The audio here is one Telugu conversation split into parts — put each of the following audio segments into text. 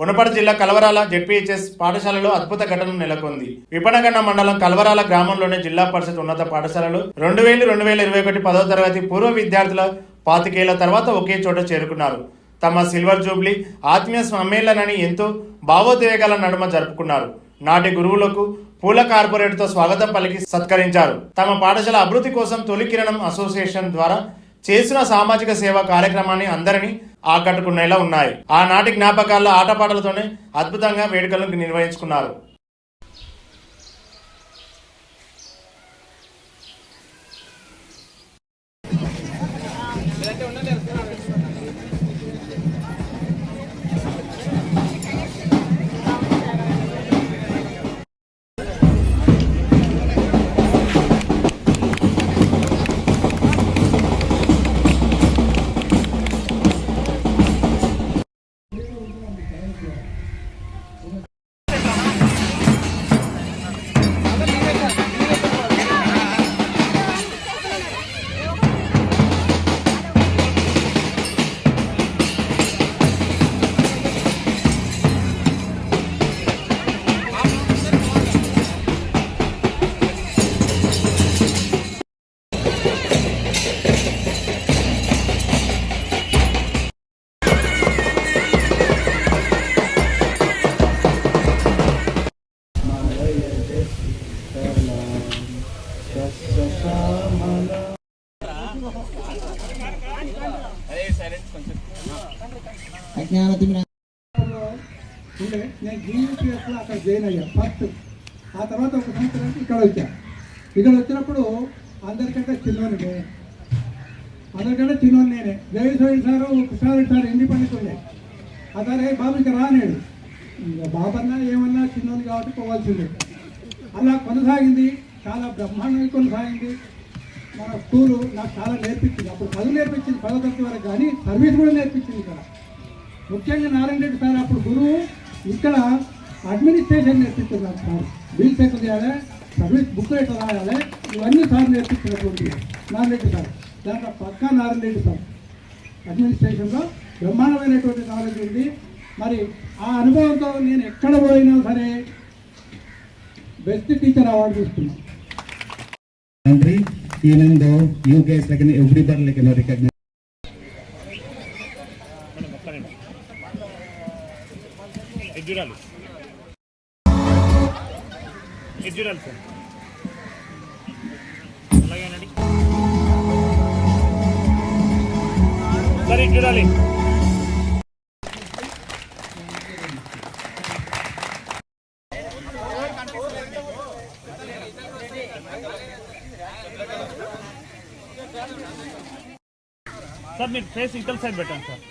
ఉనపర్తి జిల్లా కలవరాల జెడ్పీహెచ్ఎస్ పాఠశాలలో అద్భుత ఘటన నెలకొంది. విపణగన్న మండలం కలవరాల గ్రామంలోని జిల్లా పరిషత్ ఉన్నత పాఠశాలలో 2021 10వ తరగతి పూర్వ విద్యార్థుల 25 ఏళ్ల తర్వాత ఒకే చోట చేరుకున్నారు. తమ సిల్వర్ జూబ్లీ ఆత్మీయ సమ్మేళనాన్ని ఎంతో భావోద్వేగాల నడుమ జరుపుకున్నారు. నాటి గురువులకు పూల కార్పొరేట్తో స్వాగతం పలికి సత్కరించారు. తమ పాఠశాల అభివృద్ధి కోసం తొలి కిరణం అసోసియేషన్ ద్వారా చేసిన సామాజిక సేవా కార్యక్రమాన్ని అందరినీ ఆకట్టుకునేలా ఉన్నాయి. ఆనాటి జ్ఞాపకాల ఆటపాటలతోనే అద్భుతంగా వేడుకలను నిర్వహించుకున్నారు. నేను జీవితంలో అక్కడ జాయిన్ అయ్యా ఫస్ట్. ఆ తర్వాత ఒక సంవత్సరానికి ఇక్కడ వచ్చా. ఇక్కడ వచ్చినప్పుడు అందరికంటే చిన్నోని నేనే. జయసోయి సారు ఒకసారి ఇండిపెండెంట్ ఉండే. అతనే బాబు ఇక రానేడు, బాబన్నా ఏమన్నా చిన్నోని కాబట్టి పోవాల్సిందే. అలా కొనసాగింది, చాలా బ్రహ్మాండంగా కొనసాగింది. మన స్కూలు నాకు చాలా నేర్పించింది. అప్పుడు చదువు నేర్పించింది 10వ తరగతి వరకు, కానీ సర్వీస్ కూడా నేర్పించింది ఇక్కడ. ముఖ్యంగా నారాయణ రెడ్డి సార్ అప్పుడు గురువు. ఇక్కడ అడ్మినిస్ట్రేషన్ నేర్పిస్తున్నారు సార్. బిల్స్ ఎట్లా చేయాలి, సర్వీస్ బుక్ ఎట్లా రాయాలి, ఇవన్నీ సార్ నేర్పించినటువంటి నారాయణ రెడ్డి సార్. దాంట్లో పక్కా నారాయణ రెడ్డి సార్ అడ్మినిస్ట్రేషన్లో బ్రహ్మాండమైనటువంటి నాలెడ్జ్ ఉంది. మరి ఆ అనుభవంతో నేను ఎక్కడ పోయినా సరే బెస్ట్ టీచర్ అవార్డు తీసుకున్నాను. Even though you guys everybody recognize. Sir మీరు ఫేస్ ఇటల్ సైడ్ పెట్టండి సార్.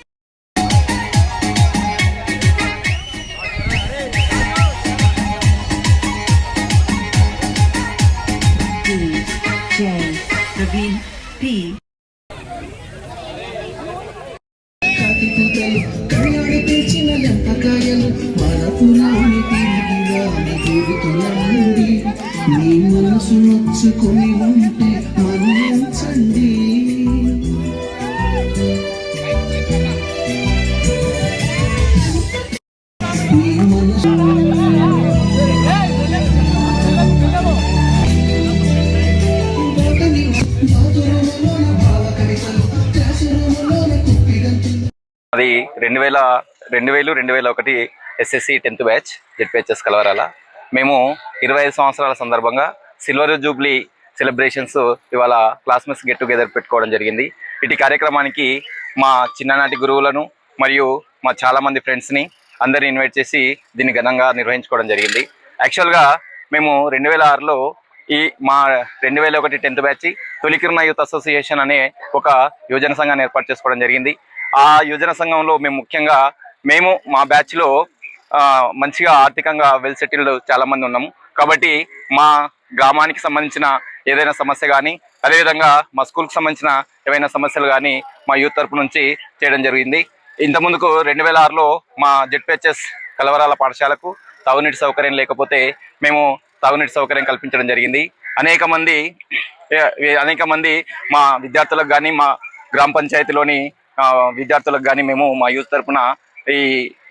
నీ మనసు నచ్చుకొని ఉంటే మన్నించండి. అది 2000-2001 ఎస్ఎస్సి 10th బ్యాచ్ జెడ్పీహెచ్ఎస్ కలవరాల. మేము 25 సంవత్సరాల సందర్భంగా సిల్వర్ జూబ్లీ సెలబ్రేషన్స్ ఇవాళ క్లాస్మేట్స్ గెట్ టుగెదర్ పెట్టుకోవడం జరిగింది. ఇటు కార్యక్రమానికి మా చిన్ననాటి గురువులను మరియు మా చాలామంది ఫ్రెండ్స్ని అందరిని ఇన్వైట్ చేసి దీన్ని ఘనంగా నిర్వహించుకోవడం జరిగింది. యాక్చువల్గా మేము 2006లో మా 2001 10th బ్యాచ్ తొలికిరణ యూత్ అసోసియేషన్ అనే ఒక యువజన సంఘాన్ని ఏర్పాటు చేసుకోవడం జరిగింది. ఆ యువజన సంఘంలో మేము మా బ్యాచ్లో మంచిగా ఆర్థికంగా వెల్ సెటిల్డ్ చాలామంది ఉన్నాము. కాబట్టి మా గ్రామానికి సంబంధించిన ఏదైనా సమస్య కానీ, అదేవిధంగా మా స్కూల్కి సంబంధించిన ఏవైనా సమస్యలు కానీ మా యూత్ తరపు నుంచి చేయడం జరిగింది. ఇంతకుముందుకు 2006లో మా జెడ్పీహెచ్ఎస్ కలవరాల పాఠశాలకు తాగునీటి సౌకర్యం లేకపోతే మేము తాగునీటి సౌకర్యం కల్పించడం జరిగింది. అనేక మంది మా విద్యార్థులకు కానీ, మా గ్రామ పంచాయతీలోని విద్యార్థులకు కానీ మేము మా యూత్ తరపున ఈ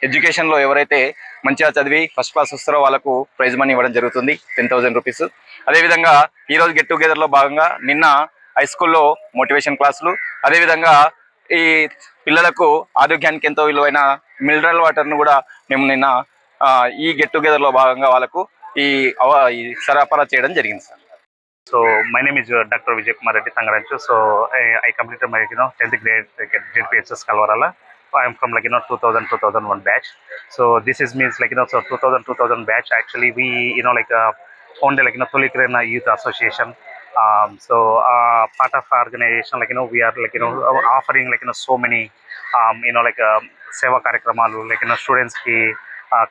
ఎడ్యుకేషన్లో ఎవరైతే మంచిగా చదివి ఫస్ట్ క్లాస్ వస్తారో వాళ్ళకు ప్రైజ్ మనీ ఇవ్వడం జరుగుతుంది 10,000 రూపీస్. అదేవిధంగా ఈరోజు గెట్ టుగెదర్లో భాగంగా నిన్న హై స్కూల్లో మోటివేషన్ క్లాసులు, అదేవిధంగా ఈ పిల్లలకు ఆరోగ్యానికి ఎంతో విలువైన మినరల్ వాటర్ను కూడా మేము నిన్న ఈ గెట్ టుగెదర్లో భాగంగా వాళ్ళకు ఈ సరఫరా చేయడం జరిగింది sir. So my name is Dr. Vijay Kumar Reddy Tangaranchu. So I completed my 10th grade JPHS Kalvarala. I am from 2000-2001 batch. So this is means so 2000 batch. Actually we founded Tulikrena Youth Association. So part of our organization we are offering so many seva karyakramalu students ki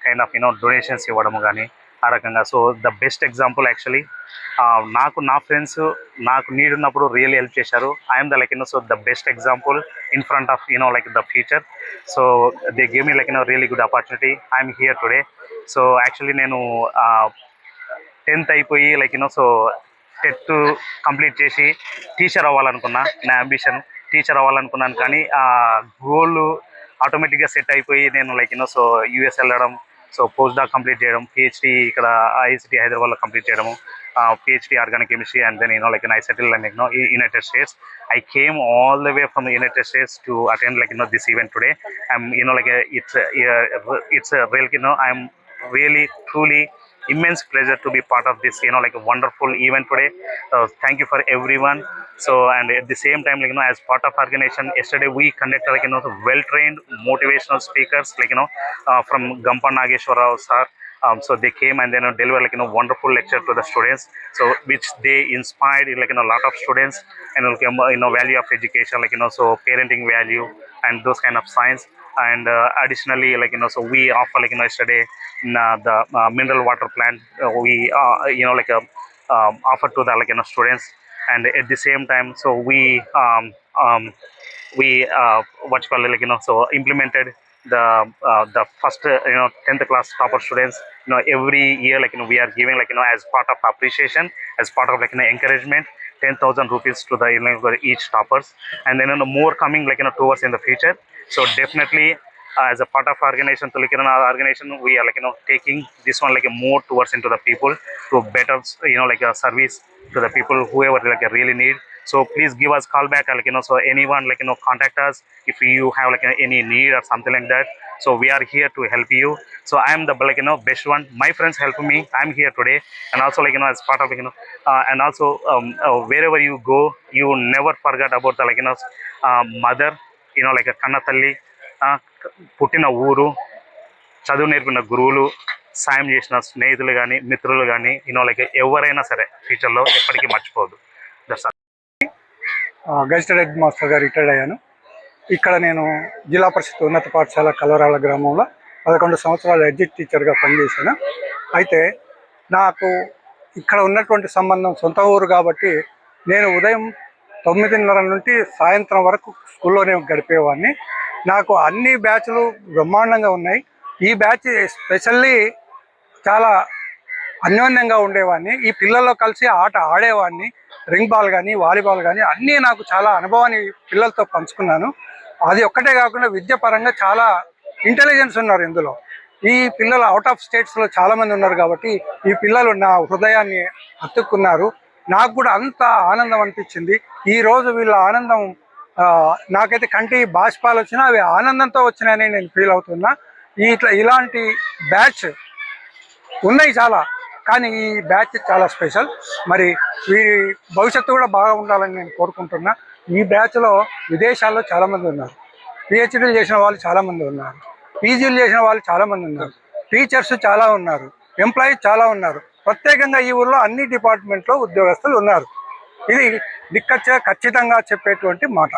kind of donations ఇవ్వడము గాని ఆ రకంగా. So the best example actually నాకు నా ఫ్రెండ్స్ నాకు నీడ్ ఉన్నప్పుడు రియల్లీ హెల్ప్ చేశారు. I'm the so the best example in front of the future. So they gave me really good opportunity. I'm here today. So actually నేను 10th అయిపోయి సో టెట్ కంప్లీట్ చేసి టీచర్ అవ్వాలనుకున్నా. నా అంబిషన్ టీచర్ అవ్వాలనుకున్నాను, కానీ ఆ గోల్ ఆటోమేటిక్గా సెట్ అయిపోయి నేను సో యూఎస్ వెళ్ళడం, సో పోస్ట్ డాక్ కంప్లీట్ చేయడం, పిహెచ్డి ఇక్కడ ఐఐసిటి హైదరాబాద్లో కంప్లీట్ చేయడము, PhD organic chemistry, and then I settled in United States. I came all the way from the United States to attend this event today. I'm it's a real I'm really truly immense pleasure to be part of this a wonderful event today. Thank you for everyone. So and at the same time as part of organization, yesterday we conducted well trained motivational speakers from Gampa Nageshwara Rao sir. So they came and then delivered wonderful lecture to the students, so which they inspired a lot of students, and value of education, so parenting value and those kind of science. And additionally so we offer yesterday the mineral water plant we offer to the students. And at the same time so we what you call so implemented the first 10th class topper students. Every year we are giving as part of appreciation, as part of encouragement, 10,000 rupees to the each toppers. And then more coming towards in the future. So definitely as a part of organization, Tulikirana organization, we are taking this one more towards into the people to better a service to the people whoever really need. So please give us call back, so anyone contact us if you have any need or something like that. So we are here to help you. So I am the best one. My friends help me. I am here today, and also as part of and also wherever you go, you never forget about the mother, Kanna Talli, పుట్టిన ఊరు, చదువు నేర్పిన గురువులు, సాయం చేసిన స్నేహితులు కానీ మిత్రులు కానీ ఎవరైనా సరే ఫ్యూచర్లో ఎప్పటికీ మర్చిపోదు. గెజిటెడ్ హెడ్ మాస్టర్గా రిటైర్డ్ అయ్యాను. ఇక్కడ నేను జిల్లా పరిషత్ ఉన్నత పాఠశాల కలవరాల గ్రామంలో 11 సంవత్సరాలు ఎడ్జిట్ టీచర్గా పనిచేశాను. అయితే నాకు ఇక్కడ ఉన్నటువంటి సంబంధం సొంత ఊరు కాబట్టి నేను ఉదయం 9:30 నుండి సాయంత్రం వరకు స్కూల్లోనే గడిపేవాడిని. నాకు అన్ని బ్యాచ్లు బ్రహ్మాండంగా ఉన్నాయి. ఈ బ్యాచ్ స్పెషల్లీ చాలా అన్యోన్యంగా ఉండేవాడిని. ఈ పిల్లల్లో కలిసి ఆట ఆడేవాడిని. రింగ్ బాల్ కానీ వాలీబాల్ కానీ అన్నీ నాకు చాలా అనుభవాన్ని పిల్లలతో పంచుకున్నాను. అది ఒక్కటే కాకుండా విద్య పరంగా చాలా ఇంటెలిజెన్స్ ఉన్నారు ఇందులో. ఈ పిల్లలు అవుట్ ఆఫ్ స్టేట్స్లో చాలామంది ఉన్నారు కాబట్టి ఈ పిల్లలు నా హృదయాన్ని హత్తుకున్నారు. నాకు కూడా అంత ఆనందం అనిపించింది. ఈరోజు వీళ్ళ ఆనందం నాకైతే కంటి బాష్పాలు వచ్చినా అవి ఆనందంతో వచ్చినాయని నేను ఫీల్ అవుతున్నా. ఇలాంటి బ్యాచ్ ఉన్నాయి చాలా, కానీ ఈ బ్యాచ్ చాలా స్పెషల్. మరి వీరి భవిష్యత్తు కూడా బాగా ఉండాలని నేను కోరుకుంటున్నా. ఈ బ్యాచ్లో విదేశాల్లో చాలామంది ఉన్నారు, పిహెచ్డీలు చేసిన వాళ్ళు చాలామంది ఉన్నారు, పీజీలు చేసిన వాళ్ళు చాలామంది ఉన్నారు, టీచర్స్ చాలా ఉన్నారు, ఎంప్లాయీస్ చాలా ఉన్నారు. ప్రత్యేకంగా ఈ ఊళ్ళో అన్ని డిపార్ట్మెంట్లో ఉద్యోగస్తులు ఉన్నారు. ఇది ఖచ్చితంగా చెప్పేటువంటి మాట.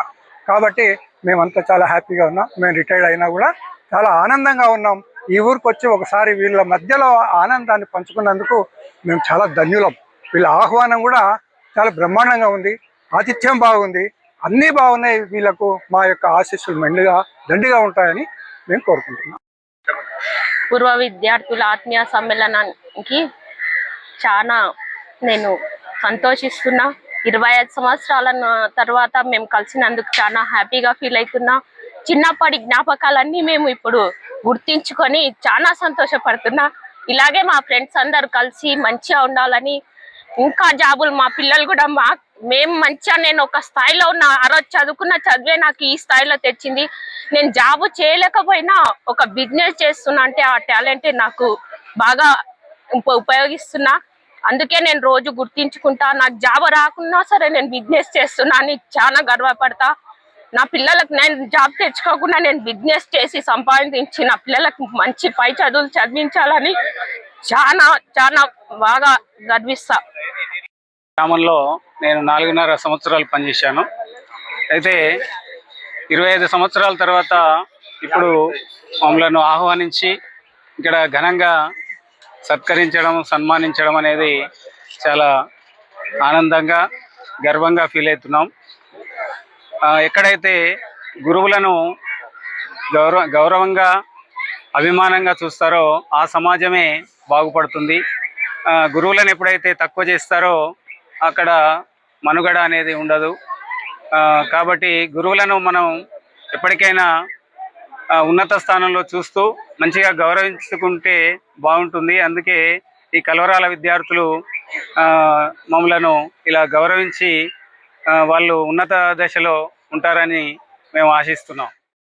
కాబట్టి మేమంతా చాలా హ్యాపీగా ఉన్నాం. మేము రిటైర్డ్ అయినా కూడా చాలా ఆనందంగా ఉన్నాం. ఈ ఊరికి వచ్చి ఒకసారి వీళ్ళ మధ్యలో ఆనందాన్ని పంచుకున్నందుకు మేము చాలా ధన్యులం. వీళ్ళ ఆహ్వానం కూడా చాలా బ్రహ్మాండంగా ఉంది, ఆతిథ్యం బాగుంది, అన్నీ బాగున్నాయి. వీళ్ళకు మా యొక్క ఆశీస్సులు దండిగా ఉంటాయని మేము కోరుకుంటున్నాం. పూర్వ విద్యార్థుల ఆత్మీయ సమ్మేళనానికి చాలా నేను సంతోషిస్తున్నా. 25 సంవత్సరాల తర్వాత మేము కలిసినందుకు చాలా హ్యాపీగా ఫీల్ అవుతున్నా. చిన్నప్పటి జ్ఞాపకాలన్నీ మేము ఇప్పుడు గుర్తించుకొని చాలా సంతోషపడుతున్నా. ఇలాగే మా ఫ్రెండ్స్ అందరు కలిసి మంచిగా ఉండాలని, ఇంకా జాబులు మా పిల్లలు కూడా మేము మంచిగా, నేను ఒక స్థాయిలో ఉన్న, ఆ రోజు చదువుకున్న చదివే నాకు ఈ స్థాయిలో తెచ్చింది. నేను జాబు చేయలేకపోయినా ఒక బిజినెస్ చేస్తున్నా అంటే ఆ టాలెంటే నాకు బాగా ఉపయోగిస్తున్నా. అందుకే నేను రోజు గుర్తించుకుంటా. నాకు జాబ్ రాకున్నా సరే నేను బిజినెస్ చేస్తున్నా అని చాలా గర్వపడతా. నా పిల్లలకు నేను జాబ్ తెచ్చుకోకుండా నేను బిజినెస్ చేసి సంపాదించి నా పిల్లలకు మంచి పై చదువులు చదివించాలని చాలా చాలా బాగా గర్విస్తా. గ్రామంలో నేను 4.5 సంవత్సరాలు పనిచేశాను. అయితే 25 సంవత్సరాల తర్వాత ఇప్పుడు మమ్మల్ని ఆహ్వానించి ఇక్కడ ఘనంగా సత్కరించడం, సన్మానించడం అనేది చాలా ఆనందంగా, గర్వంగా ఫీల్ అవుతున్నాం. ఎక్కడైతే గురువులను గౌరవంగా, అభిమానంగా చూస్తారో ఆ సమాజమే బాగుపడుతుంది. గురువులను ఎప్పుడైతే తక్కువ చేస్తారో అక్కడ మనుగడ అనేది ఉండదు. కాబట్టి గురువులను మనం ఎప్పటికైనా ఉన్నత స్థానంలో చూస్తూ మంచిగా గౌరవించుకుంటే బాగుంటుంది. అందుకే ఈ కల్వరాల విద్యార్థులు మమ్మలను ఇలా గౌరవించి వాళ్ళు ఉన్నత దశలో ఉంటారని మేము ఆశిస్తున్నాం.